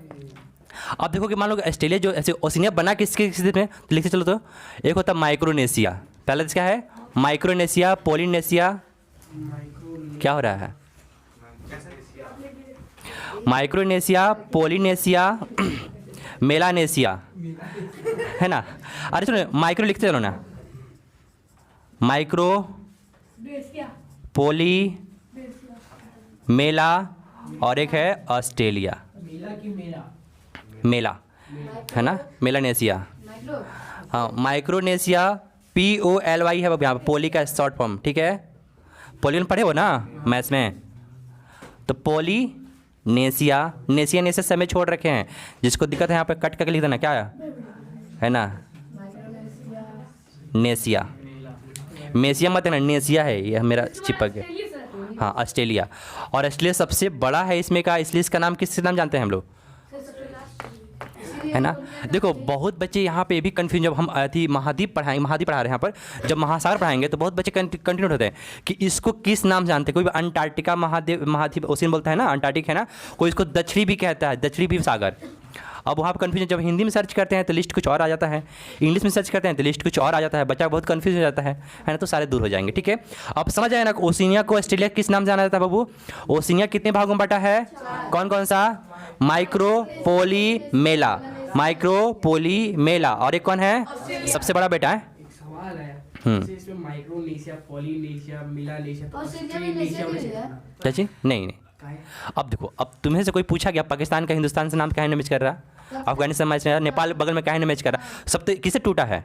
अब देखो कि मान लो ऑस्ट्रेलिया जो ऐसे ओशिनिया बना किसके स्थिति में, तो लिखते चलो। तो एक होता है माइक्रोनेशिया, पहला क्या है, माइक्रोनेशिया, पोलिनेशिया, क्या हो रहा है, माइक्रोनेशिया, पोलिनेशिया, मेलानेशिया, है ना। अरे सुनो, माइक्रो लिखते चलो ना, माइक्रो, पोली, मेला, और एक है ऑस्ट्रेलिया, मेला, है ना, मेलानेशिया, हाँ। माइक्रोनेशिया POLY है यहाँ पर, पोली का शॉर्ट फॉर्म, ठीक है। पोली पढ़े हो ना मैथ्स में, तो पोली नेशिया, नेशिया समय छोड़ रखे हैं, जिसको दिक्कत है यहाँ पे कट करके लिख देना, क्या है ना, नेशिया, मेशिया मत है ना, नेशिया है, यह मेरा चिपक गया, हाँ ऑस्ट्रेलिया। और ऑस्ट्रेलिया सबसे बड़ा है इसमें का, इसलिए इसका नाम किससे नाम जानते हैं हम लोग, है ना। देखो बहुत बच्चे यहाँ पे भी कन्फ्यूज, जब हम महाद्वीप पढ़ा रहे हैं यहाँ पर, जब महासागर पढ़ाएंगे तो बहुत बच्चे कंफ्यूज होते हैं कि इसको किस नाम से जानते हैं। कोई भी अंटार्कटिका महाद्वीप ओशियन बोलता है ना, अंटार्कटिक है ना, कोई इसको दक्षिणी भी कहता है, दक्षिणी भी सागर। अब वहाँ पर कन्फ्यूजन, जब हिंदी में सर्च करते हैं तो लिस्ट कुछ और आ जाता है, इंग्लिश में सर्च करते हैं तो लिस्ट कुछ और आ जाता है, बच्चा बहुत कन्फ्यूज हो जाता है ना। तो सारे दूर हो जाएंगे, ठीक है। अब समझ आए ना, ओशिनिया को ऑस्ट्रेलिया किस नाम जाना जाता है बाबू। ओशिनिया कितने भागों में बटा है, कौन कौन सा, माइक्रो, पोली, मेला, माइक्रो, पोली, मेला, और एक कौन है, सबसे बड़ा बेटा है। एक सवाल है, इसमें माइक्रोनेशिया, पॉलिनेशिया, मेलानेशिया, क्या चीज, नहीं। अब देखो, अब तुम्हें से कोई पूछा गया पाकिस्तान का हिंदुस्तान से नाम काहे न मैच कर रहा, अफगानिस्तान मैच कर रहा, नेपाल बगल में काहे न मैच कर रहा, सब तो किससे टूटा है,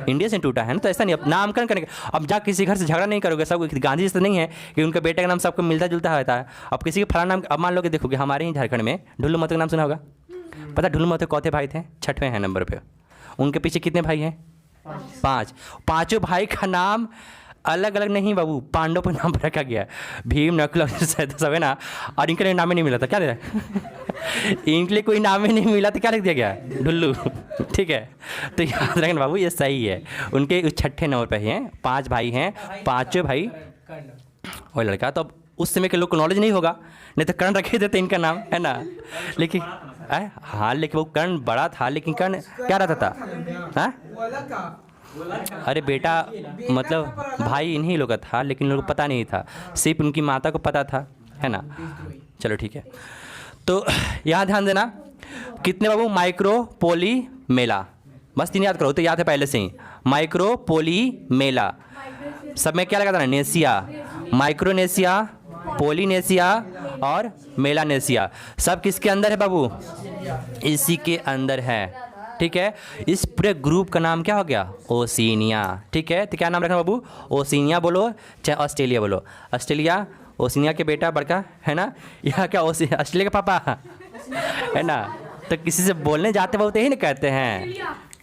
इंडिया से टूटा है ना। तो ऐसा नहीं, अब नामकरण करने का, अब जा किसी घर से झगड़ा नहीं करोगे, सब गांधी जी से नहीं है कि उनके बेटे का नाम सबको मिलता जुलता होता है। अब किसी के फलाना नाम, अब मान लो कि देखोगे हमारे ही झारखंड में ढुल्लू महतो का नाम सुना होगा, पता ढुल्लू महतो कौथे भाई थे, 6वें हैं नंबर पे, उनके पीछे कितने भाई हैं, 5। पाँचों भाई का नाम अलग अलग नहीं बाबू, पांडव पर नाम रखा गया है, भीम, नकुल, सब है ना। और इनके लिए नाम ही नहीं मिला था, क्या इनके लिए कोई नाम ही नहीं मिला तो क्या लिख दिया गया, ढुल्लू, ठीक है। तो याद रखना बाबू, ये सही है, उनके 6ठे नंबर पे हैं, 5 भाई हैं, पाँचों भाई और लड़का। तो अब उस समय के लोग को नॉलेज नहीं होगा, नहीं तो कर्ण रखे देते इनका नाम, है ना। लेकिन हाँ, लेकिन वो कर्ण बड़ा था, लेकिन कर्ण क्या रहता था, हाँ अरे बेटा, मतलब भाई इन्हीं लोग का था, लेकिन लोगों को पता नहीं था, सिर्फ उनकी माता को पता था, है ना। चलो ठीक है, तो यहाँ ध्यान देना, कितने बाबू, माइक्रो, पोली, मेला, बस 3 याद करो, तो याद है पहले से ही, माइक्रो, पोली, मेला। सब में क्या लगा था ना, नेशिया, माइक्रोनेशिया, पोलिनेशिया और मेलानेशिया, सब किसके अंदर है बाबू, इसी के अंदर है, ठीक है। इस पूरे ग्रुप का नाम क्या हो गया, ओशिनिया, ठीक है। तो क्या नाम रखना बाबू, ओशिनिया बोलो चाहे ऑस्ट्रेलिया बोलो, ऑस्ट्रेलिया, ओशिनिया के बेटा बड़का, है ना। यहाँ क्या ऑस्ट्रेलिया का पापा, है ना। तो किसी से बोलने जाते बाबू तो यही ना कहते हैं,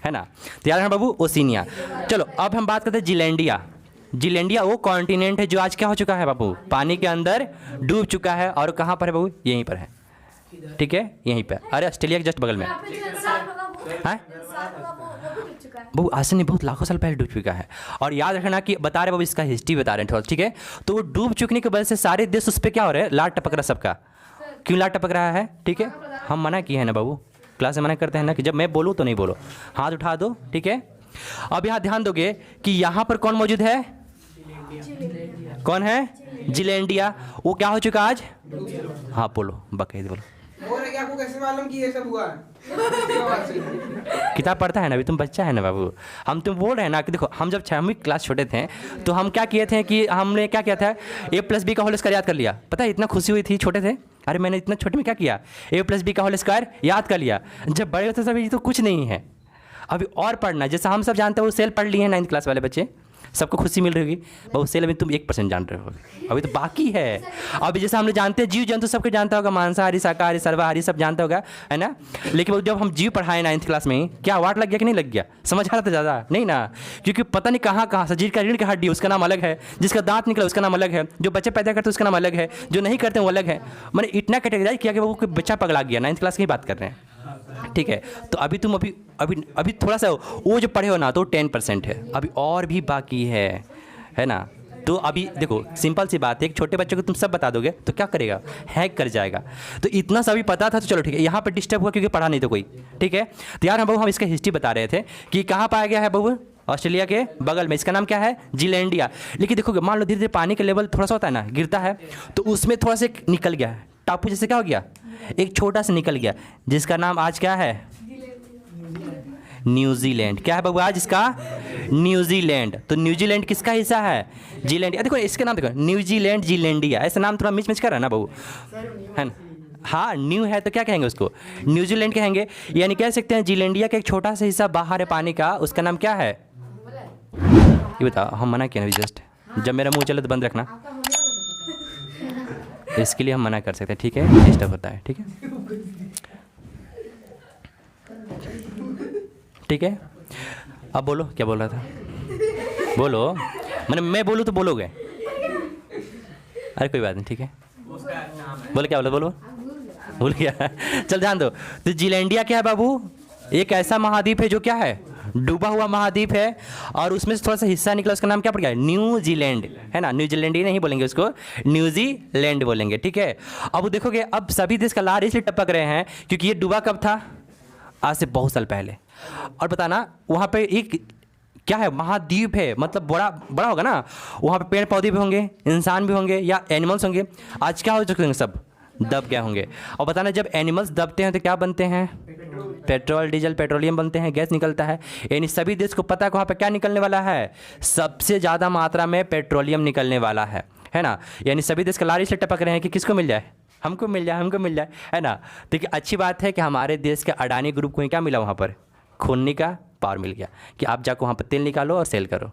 है ना। तो याद रखना बाबू, ओशिनिया। चलो अब हम बात करते हैं जिलैंडिया। जिलैंडिया वो कॉन्टिनेंट है जो आज क्या हो चुका है बाबू, पानी के अंदर डूब चुका है, और कहाँ पर है बाबू, यहीं पर है, ठीक है, यहीं पर। अरे ऑस्ट्रेलिया के जस्ट बगल में, हैं? वो भी डूब चुका है। वो आज से नहीं, बहुत लाखों साल पहले डूब चुका है। और याद रखना कि बता रहे बाबू, इसका हिस्ट्री बता रहे हैं थोड़ा, ठीक है। तो वो डूब चुकने की वजह से सारे देश उस पर क्या हो रहा है, लाट टपक रहा सबका। क्यों लाट टपक रहा है, ठीक है। हम मना किए हैं ना बाबू, क्लास में मना करते हैं ना कि जब मैं बोलूँ तो नहीं बोलो, हाथ उठा दो, ठीक है। अब यहाँ ध्यान दोगे कि यहाँ पर कौन मौजूद है, कौन है, जिलेंडिया। वो क्या हो चुका आज, हाँ बोलो बाकायदे बोलो। आपको कैसे मालूम कि ये सब हुआ? किताब पढ़ता है ना, अभी तुम बच्चा है ना बाबू। हम तुम बोल रहे हैं ना कि देखो, हम जब 6वीं क्लास छोटे थे तो हम क्या किए थे कि हमने क्या किया था, A+B का होल स्क्वायर याद कर लिया। पता है इतना खुशी हुई थी, छोटे थे, अरे मैंने इतना छोटे में क्या किया, A+B का होल स्क्वायर याद कर लिया। जब बड़े होते तब ये तो कुछ नहीं है, अभी और पढ़ना। जैसे हम सब जानते हो, सेल पढ़ लिए हैं 9th क्लास वाले बच्चे, सबको खुशी मिल रही होगी। बहुत सेल अभी तुम 1% जान रहे हो, अभी तो बाकी है। अभी जैसे हम लोग जानते हैं जीव जंतु सबके जानता होगा, मांसाहारी शाकाहारी सर्वाहारी सब जानता होगा, है ना। लेकिन जब हम जीव पढ़ाए 9th क्लास में, क्या अवार्ड लग गया कि नहीं लग गया, समझ आ रहा था ज़्यादा नहीं ना। क्योंकि पता नहीं कहाँ कहाँ से, जिसका रीढ़ की हड्डी उसका नाम अलग है, जिसका दांत निकला उसका नाम अलग है, जो बच्चे पैदा करते हैं उसका नाम अलग है, जो नहीं करते वो अलग है। मैंने इतना कैटेगराइज किया कि वो कोई बच्चा पगला गया। 9th क्लास की ही बात कर रहे हैं, ठीक है। तो अभी तुम अभी अभी अभी थोड़ा सा वो जो पढ़े हो ना, तो 10% है, अभी और भी बाकी है ना। तो अभी देखो सिंपल सी बात है, एक छोटे बच्चे को तुम सब बता दोगे तो क्या करेगा, हैक कर जाएगा। तो इतना सभी पता था तो चलो ठीक है। यहाँ पर डिस्टर्ब हुआ क्योंकि पढ़ा नहीं तो कोई, ठीक है। तो यार हम इसका हिस्ट्री बता रहे थे कि कहाँ पाया गया है बहू, ऑस्ट्रेलिया के बगल में। इसका नाम क्या है, जिलैंडिया। लेकिन देखोगे मान लो धीरे धीरे पानी का लेवल थोड़ा सा होता है ना, गिरता है, तो उसमें थोड़ा सा निकल गया टापू जैसे, क्या हो गया, एक छोटा सा निकल गया, जिसका नाम आज क्या है, न्यूजीलैंड। क्या है बाबू आज इसका, न्यूजीलैंड। तो न्यूजीलैंड किसका हिस्सा है, जिलैंडिया। देखो इसके नाम देखो, न्यूजीलैंड जिलैंडिया, ऐसा नाम थोड़ा मिच कर रहा है ना बाबू, है ना। हाँ न्यू है तो क्या कहेंगे उसको, न्यूजीलैंड कहेंगे। यानी कह सकते हैं जिलैंडिया का एक छोटा सा हिस्सा बाहर है पानी का, उसका नाम क्या है, ये बताओ। हम मना किया ना जस्ट, जब मेरा मुंह चले तो बंद रखना, इसके लिए हम मना कर सकते हैं, ठीक है। डिस्टर्ब होता है, ठीक है, ठीक है। अब बोलो क्या बोल रहा था, बोलो, मैंने मैं बोलूँ तो बोलोगे, अरे कोई बात नहीं, ठीक है। बोलो क्या बोलो, बोलो भूल गया चल ध्यान दो। तो जिलैंडिया क्या है बाबू, एक ऐसा महाद्वीप है जो क्या है, डूबा हुआ महाद्वीप है, और उसमें से थोड़ा सा हिस्सा निकला, उसका नाम क्या पड़ गया, न्यूजीलैंड, है ना। न्यूजीलैंड ही नहीं बोलेंगे उसको, न्यूजीलैंड बोलेंगे, ठीक है। अब देखोगे अब सभी देश का लार इसलिए टपक रहे हैं क्योंकि ये डूबा कब था, आज से बहुत साल पहले। और बताना वहाँ पे एक क्या है, महाद्वीप है, मतलब बड़ा बड़ा होगा ना, वहाँ पे पेड़ पौधे भी होंगे, इंसान भी होंगे या एनिमल्स होंगे। आज क्या हो चुके हैं, सब दब गए होंगे। और बताना जब एनिमल्स दबते हैं तो क्या बनते हैं, पेट्रोल डीजल पेट्रोलियम बनते हैं, गैस निकलता है। यानी सभी देश को पता है कि वहाँ पे क्या निकलने वाला है, सबसे ज़्यादा मात्रा में पेट्रोलियम निकलने वाला है ना। यानी सभी देश का लारी से टपक रहे हैं कि किसको मिल जाए, हमको मिल जाए, हमको मिल जाए, है ना। देखिए अच्छी बात है कि हमारे देश के अडानी ग्रुप को क्या मिला, वहाँ पर खोलने का पावर मिल गया कि आप जाकर वहाँ पर तेल निकालो और सेल करो।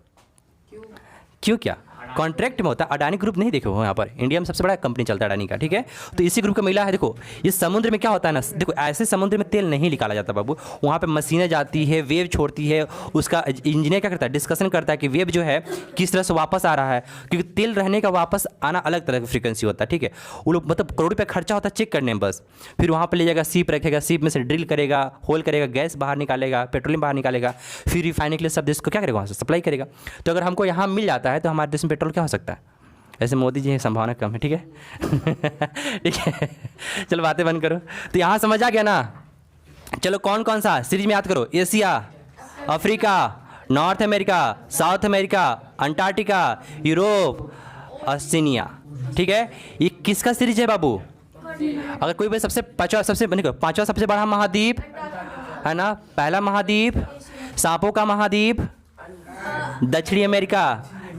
क्यों क्या कॉन्ट्रैक्ट में होता है, अडानी ग्रुप नहीं देखे हो यहाँ पर, इंडिया में सबसे बड़ा कंपनी चलता है अडानी का, ठीक है। तो इसी ग्रुप का मिला है। देखो ये समुद्र में क्या होता है ना, देखो ऐसे समुद्र में तेल नहीं निकाला जाता बाबू, वहाँ पे मशीनें जाती है, वेव छोड़ती है, उसका इंजीनियर क्या करता है, डिस्कशन करता है कि वेव जो है किस तरह से वापस आ रहा है, क्योंकि तेल रहने का वापस आना अलग तरह की फ्रीक्वेंसी होता है, ठीक है। वो लोग मतलब करोड़ रुपये खर्चा होता है चेक करने में बस, फिर वहाँ पर ले जाएगा, सीप रखेगा, सीप में से ड्रिल करेगा, होल करेगा, गैस बाहर निकालेगा, पेट्रोलियम बाहर निकालेगा, फिर रिफाइनिंग के लिए सब देश को क्या करेगा, वहाँ से सप्लाई करेगा। तो अगर हमको यहाँ मिल जाता है तो हमारे देश में पेट्रोल क्या हो सकता है, ऐसे मोदी जी संभावना कम है, ठीक है ठीक है। चलो बातें बंद करो। तो यहाँ समझ आ गया ना। चलो कौन कौन सा सीरीज में याद करो, Asia, Africa, north America, south America, Antarctica, Europe, Australia, ठीक है। ये किसका सीरीज है बाबू, अगर कोई भी सबसे पांचवा सबसे बड़ा महाद्वीप है ना, पहला महाद्वीप सांपों का महाद्वीप दक्षिणी अमेरिका,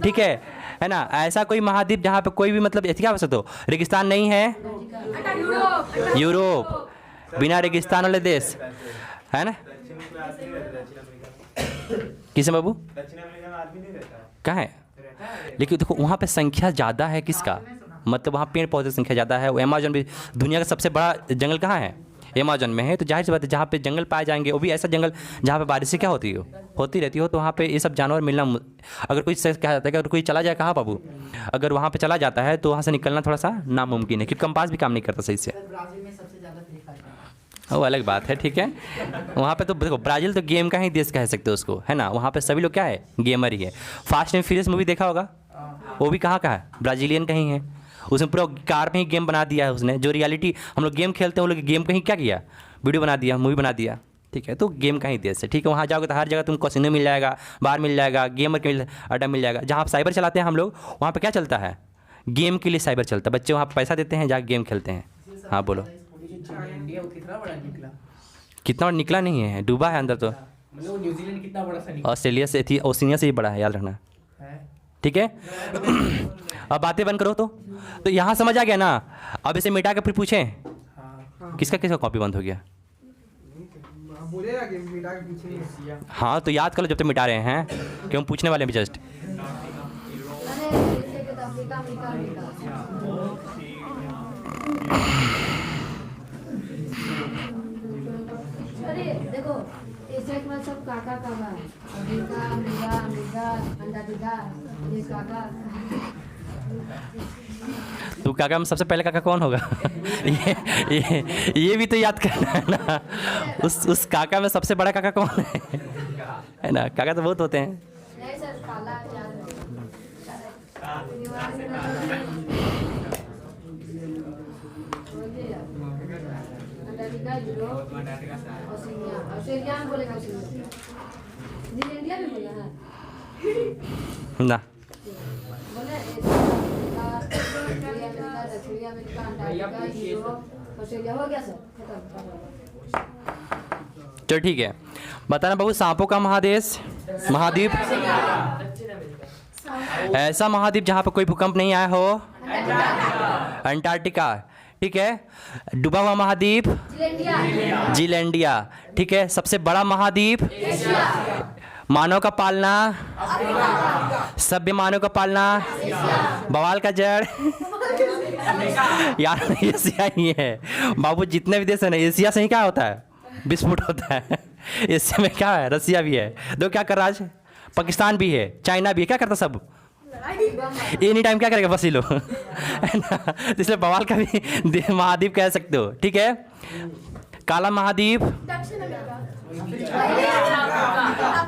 ठीक है ना। ऐसा कोई महाद्वीप जहाँ पे कोई भी मतलब क्या हो सकता हो, रेगिस्तान नहीं है, यूरोप, बिना रेगिस्तान वाले देश, है ना। किसे बाबू, कहाँ है, लेकिन देखो वहाँ पे संख्या ज़्यादा है किसका, मतलब वहाँ पेड़ पौधे की संख्या ज़्यादा है। वो अमेजन भी दुनिया का सबसे बड़ा जंगल कहाँ है, अमेजन में है। तो जाहिर सी बात है जहाँ पे जंगल पाए जाएंगे, वो भी ऐसा जंगल जहाँ पे बारिशें क्या होती रहती हो, तो वहाँ पे ये सब जानवर मिलना, अगर कोई कहा जाता है कि अगर कोई चला जाए कहाँ बाबू, अगर वहाँ पे चला जाता है तो वहाँ से निकलना थोड़ा सा नामुमकिन है, क्योंकि कंपास भी काम नहीं करता सही से। वो अलग बात है, ठीक है। वहाँ पे तो देखो ब्राज़ील तो गेम का ही देश कह सकते हो उसको, है ना। वहाँ पे सभी लोग क्या है, गेमर ही है। फास्ट एंड फ्यूरियस मूवी देखा होगा, वो भी कहाँ का है, ब्राज़ीलियन का ही है। उसने पूरा कार में ही गेम बना दिया है उसने, जो रियलिटी हम लोग गेम खेलते हैं वो लोग गेम का ही क्या किया, वीडियो बना दिया, मूवी बना दिया, ठीक है। तो गेम का ही देश है, ठीक है। वहाँ जाओगे तो हर जगह तुम कैसीनो मिल जाएगा, बार मिल जाएगा, गेमर के अड्डा मिल जाएगा। जहाँ आप साइबर चलाते हैं हम लोग, वहाँ पे क्या चलता है, गेम के लिए साइबर चलता है। बच्चे वहाँ पैसा देते हैं, जाके गेम खेलते हैं। हाँ बोलो। इंडिया वो कितना बड़ा निकला? कितना बड़ा निकला नहीं है, डूबा है अंदर तो। मतलब वो न्यूजीलैंड कितना बड़ा सा निकला ऑस्ट्रेलिया से थी, ओशिनिया से ही बड़ा है, याद रखना, है? ठीक है। अब बातें बंद करो तो यहाँ समझ आ गया ना। अब इसे मिटा के फिर पूछें, हाँ किसका किसका कॉपी बंद हो गया। बोलेगा कि मिटा के पूछेंगे। हाँ तो याद कर लो जब तक मिटा रहे हैं, कि हम पूछने वाले हैं जस्ट। अरे एशिया के तो अफ्रीका अमेरिका अमेरिका। अरे देखो एशिया के बाद सब काका काका है, अफ्रीका अमेरिका अमेरिका अंटार्कटिका, ये काका। तो काका में सबसे पहले काका कौन होगा? ये भी तो याद करना है ना। उस काका में सबसे बड़ा काका कौन है ना। काका तो बहुत होते हैं। नहीं सर, काला याद अंटार्कटिका, यूरोप, ऑस्ट्रेलिया। ऑस्ट्रेलिया में बोलेगा ऑस्ट्रेलिया। न्यूजीलैंड भी बोला है ना। बोले एशिया, अमेरिका, दक्षिण अमेरिका, अंटार्कटिका, यूरोप, ऑस्ट्रेलिया। हो गया सर, खत्म। चलो ठीक है, बताना बाबू, सांपों का महादेश, महाद्वीप, ऐसा महाद्वीप जहाँ पर कोई भूकंप नहीं आया हो, अंटार्कटिका, ठीक है। डूबा हुआ महाद्वीप, जीलैंडिया, ठीक है। सबसे बड़ा महाद्वीप, मानव का पालना, सभ्य मानव का पालना, बवाल का जड़, यार एशिया ही है बाबू। जितने भी देश है ना, एशिया से ही क्या होता है, विस्फोट होता है। एशिया में क्या है, रसिया भी है, दो क्या कर रहा है, पाकिस्तान भी है, चाइना भी है, क्या करता सब एनी टाइम क्या करेगा, बस ही लो, है ना। तो इसलिए बवाल का भी महाद्वीप कह सकते हो, ठीक है। काला महाद्वीप, दक्षिण अमेरिका,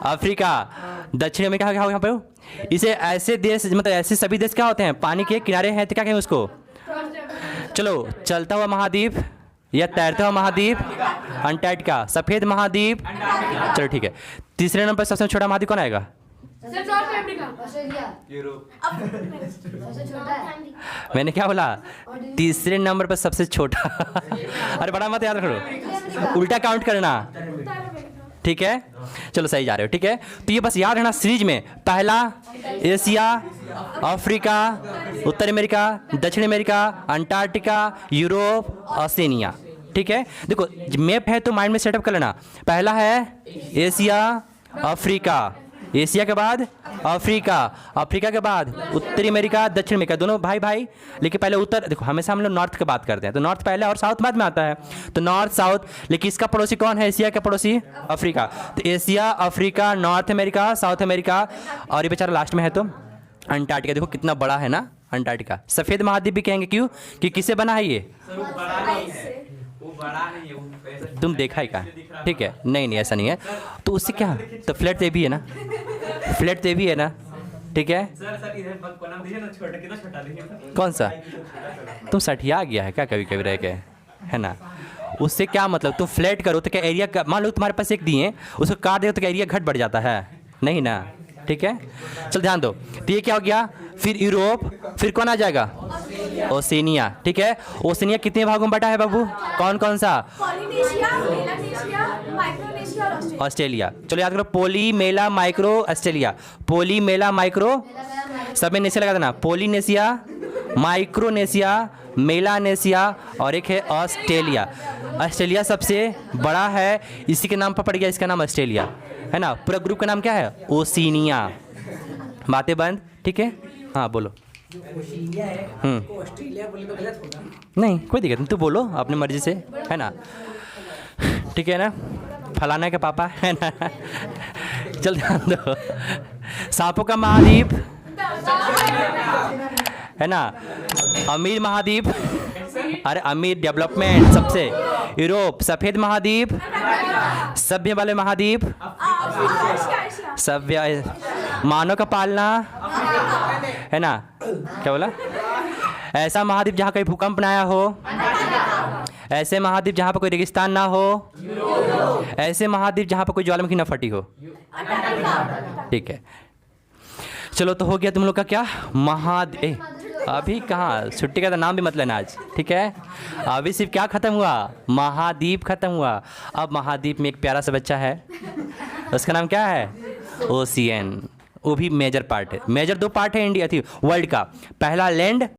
अफ्रीका, दक्षिण अमेरिका क्या होगा यहाँ पे। इसे ऐसे देश, मतलब ऐसे सभी देश क्या होते हैं, पानी के किनारे हैं, तो क्या कहेंगे उसको। चलो, चलता हुआ महाद्वीप या तैरता हुआ महाद्वीप, अंटार्कटिका। सफेद महाद्वीप, चलो ठीक है। तीसरे नंबर पर सबसे छोटा महाद्वीप कौन आएगा, ऑस्ट्रेलिया, यूरोप, सबसे छोटा है। मैंने क्या बोला, तीसरे नंबर पर सबसे छोटा। अरे बड़ा मत याद रखो, उल्टा काउंट करना, ठीक है। चलो सही जा रहे हो, ठीक है। तो ये बस याद रखना, सीरीज में पहला एशिया, अफ्रीका, उत्तर अमेरिका, दक्षिण अमेरिका, अंटार्कटिका, यूरोप, ओशिनिया, ठीक है। देखो मैप है तो माइंड में सेटअप कर लेना। पहला है एशिया, अफ्रीका, एशिया के बाद अफ्रीका, अफ्रीका के बाद उत्तरी अमेरिका, दक्षिण अमेरिका, दोनों भाई भाई। लेकिन पहले उत्तर, देखो हमेशा हम लोग नॉर्थ की बात करते हैं, तो नॉर्थ पहले और साउथ बाद में आता है, तो नॉर्थ साउथ। लेकिन इसका पड़ोसी कौन है, एशिया का पड़ोसी अफ्रीका। तो Asia, Africa, north America, south America, और ये बेचारा लास्ट में है तो अंटार्कटिका। देखो कितना बड़ा है ना अंटार्कटिका। सफ़ेद महाद्वीप भी कहेंगे, क्यों कि किससे बना है ये, तुम देखा ही कहाँ, ठीक है। नहीं नहीं ऐसा नहीं है, तो उससे क्या, तो फ्लैट तो ये भी है ना, फ्लैट तो ये भी है ना, ठीक है। कौन सा, तुम सठिया गया है क्या कभी कभी रह के, है ना। उससे क्या मतलब, तुम फ्लैट करो तो क्या एरिया, मान लो तुम्हारे पास एक दिए, उसको काट दो तो क्या एरिया घट बढ़ जाता है, नहीं ना, ठीक है। चलो ध्यान दो, तो ये क्या हो गया, फिर यूरोप, फिर कौन आ जाएगा, ओशिनिया, ठीक है। ओशिनिया कितने भागों में बटा है बाबू, कौन कौन सा, पॉलिनेशिया, मेलानेशिया, माइक्रोनेशिया और ऑस्ट्रेलिया। ऑस्ट्रेलिया। चलो याद करो, पोली मेला माइक्रो ऑस्ट्रेलिया, पोली मेला माइक्रो, सब में नेशिया लगा देना, पोलिनेशिया, माइक्रोनेशिया, मेलानेशिया, और एक है ऑस्ट्रेलिया। ऑस्ट्रेलिया सबसे बड़ा है, इसी के नाम पर पड़ गया इसका नाम ऑस्ट्रेलिया, है ना। पूरा ग्रुप का नाम क्या है, ओशिनिया। बातें बंद, ठीक है। हाँ बोलो। ओशिनिया है, तो ऑस्ट्रेलिया बोले तो गलत होगा। नहीं कोई दिक्कत नहीं, तू बोलो अपनी मर्जी से, है ना, ठीक है ना। फलाना के पापा, है ना। चल ध्यान दो, सांपों का महाद्वीप, है ना, अमीर महाद्वीप, अरे अमीर डेवलपमेंट सबसे, यूरोप। सफेद महाद्वीप, सभ्य वाले महाद्वीप, सभ्य, मानव का पालना, है ना, क्या बोला, ऐसा महाद्वीप जहाँ कोई भूकंप ना आया हो, ऐसे महाद्वीप जहाँ पर कोई रेगिस्तान ना हो, ऐसे महाद्वीप जहाँ पर कोई ज्वालामुखी ना फटी हो। ठीक है, चलो तो हो गया तुम लोग का क्या, महाद्वीप। अभी कहाँ, छुट्टी का तो नाम भी मत लेना आज, ठीक है। अभी सिर्फ क्या खत्म हुआ, महाद्वीप खत्म हुआ। अब महाद्वीप में एक प्यारा सा बच्चा है, उसका नाम क्या है, ओशियन। वो भी मेजर पार्ट है। मेजर 2 पार्ट है इंडिया थी वर्ल्ड का, पहला लैंड